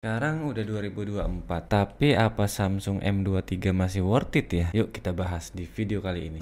Sekarang udah 2024, tapi apa Samsung M23 masih worth it ya? Yuk kita bahas di video kali ini.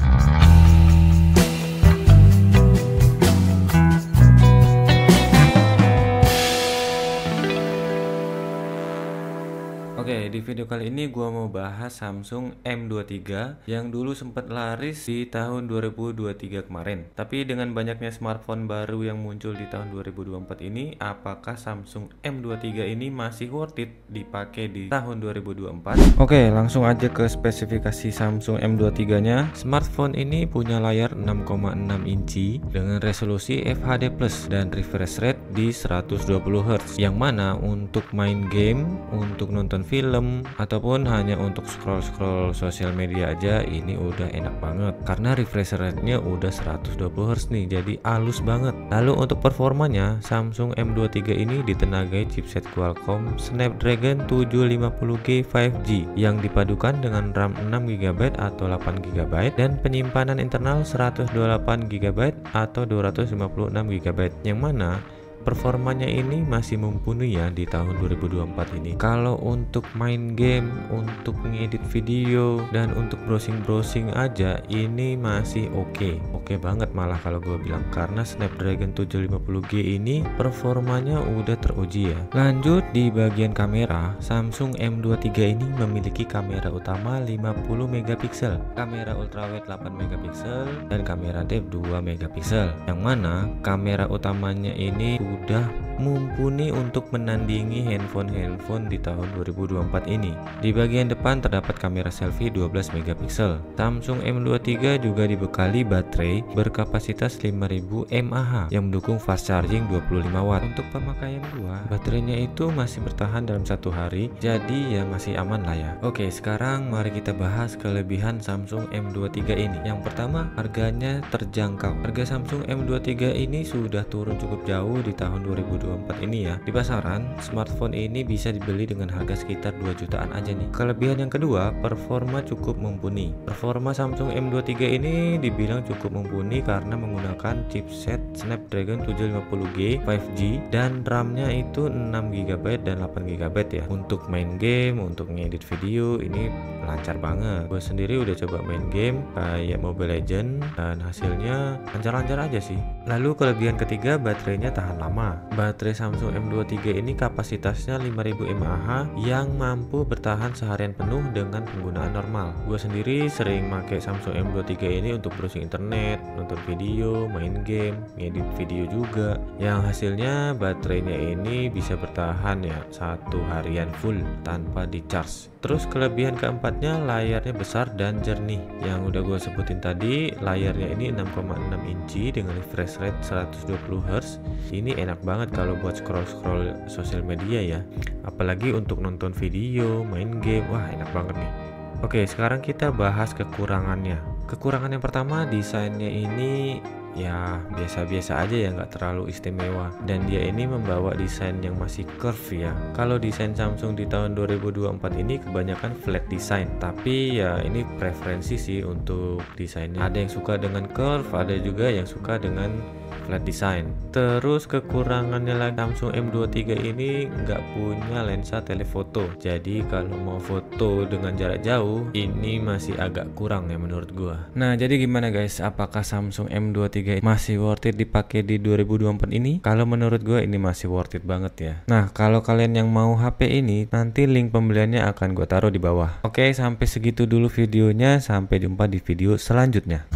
Oke, di video kali ini gua mau bahas Samsung M23 yang dulu sempat laris di tahun 2023 kemarin. Tapi dengan banyaknya smartphone baru yang muncul di tahun 2024 ini, apakah Samsung M23 ini masih worth it dipakai di tahun 2024? Oke, langsung aja ke spesifikasi Samsung M23-nya. Smartphone ini punya layar 6,6 inci dengan resolusi FHD+ dan refresh rate di 120 Hz. Yang mana untuk main game, untuk nonton film ataupun hanya untuk scroll sosial media aja ini udah enak banget karena refresh rate-nya udah 120 Hz nih, jadi halus banget. Lalu untuk performanya, Samsung M23 ini ditenagai chipset Qualcomm Snapdragon 750G 5G yang dipadukan dengan RAM 6GB atau 8GB dan penyimpanan internal 128GB atau 256GB, yang mana performanya ini masih mumpuni ya di tahun 2024 ini. Kalau untuk main game, untuk ngedit video, dan untuk browsing aja ini masih oke banget malah kalau gue bilang, karena Snapdragon 750G ini performanya udah teruji ya. Lanjut di bagian kamera, Samsung M23 ini memiliki kamera utama 50MP, kamera ultrawide 8MP, dan kamera depth 2MP, yang mana kamera utamanya ini udah mumpuni untuk menandingi handphone di tahun 2024 ini. Di bagian depan terdapat kamera selfie 12MP. Samsung M23 juga dibekali baterai berkapasitas 5000 mAh yang mendukung fast charging 25W. Untuk pemakaian gua, baterainya itu masih bertahan dalam 1 hari, jadi ya masih aman lah ya. Oke, sekarang mari kita bahas kelebihan Samsung M23 ini. Yang pertama, harganya terjangkau. Harga Samsung M23 ini sudah turun cukup jauh di tahun 2024 ini ya. Di pasaran, smartphone ini bisa dibeli dengan harga sekitar 2 jutaan aja nih. Kelebihan yang kedua, performa cukup mumpuni. Performa Samsung M23 ini dibilang cukup mumpuni karena menggunakan chipset Snapdragon 750G 5G dan RAM-nya itu 6GB dan 8GB ya. Untuk main game, untuk ngedit video ini lancar banget. Gue sendiri udah coba main game kayak Mobile Legends dan hasilnya lancar-lancar aja sih. Lalu kelebihan ketiga, baterainya tahan lama. Baterai Samsung M23 ini kapasitasnya 5000 mAh yang mampu bertahan seharian penuh dengan penggunaan normal. Gue sendiri sering pakai Samsung M23 ini untuk browsing internet, nonton video, main game, ngedit video juga, yang hasilnya baterainya ini bisa bertahan ya 1 harian full tanpa di charge. Terus kelebihan keempatnya, layarnya besar dan jernih. Yang udah gue sebutin tadi, layarnya ini 6,6 inci dengan refresh rate 120 Hz. Ini enak banget kalau buat scroll sosial media ya, apalagi untuk nonton video, main game, wah enak banget nih. Oke, sekarang kita bahas kekurangannya. Kekurangan yang pertama, desainnya ini ya biasa-biasa aja ya, nggak terlalu istimewa, dan dia ini membawa desain yang masih curve ya. Kalau desain Samsung di tahun 2024 ini kebanyakan flat design, tapi ya ini preferensi sih untuk desainnya. Ada yang suka dengan curve, ada juga yang suka dengan flat design. Terus kekurangannya lagi, Samsung M23 ini nggak punya lensa telefoto, jadi kalau mau foto dengan jarak jauh ini masih agak kurang ya menurut gua. Nah, jadi gimana guys, apakah Samsung M23 masih worth it dipakai di 2024 ini? Kalau menurut gua ini masih worth it banget ya. Nah, kalau kalian yang mau HP ini, nanti link pembeliannya akan gua taruh di bawah. Oke, sampai segitu dulu videonya, sampai jumpa di video selanjutnya.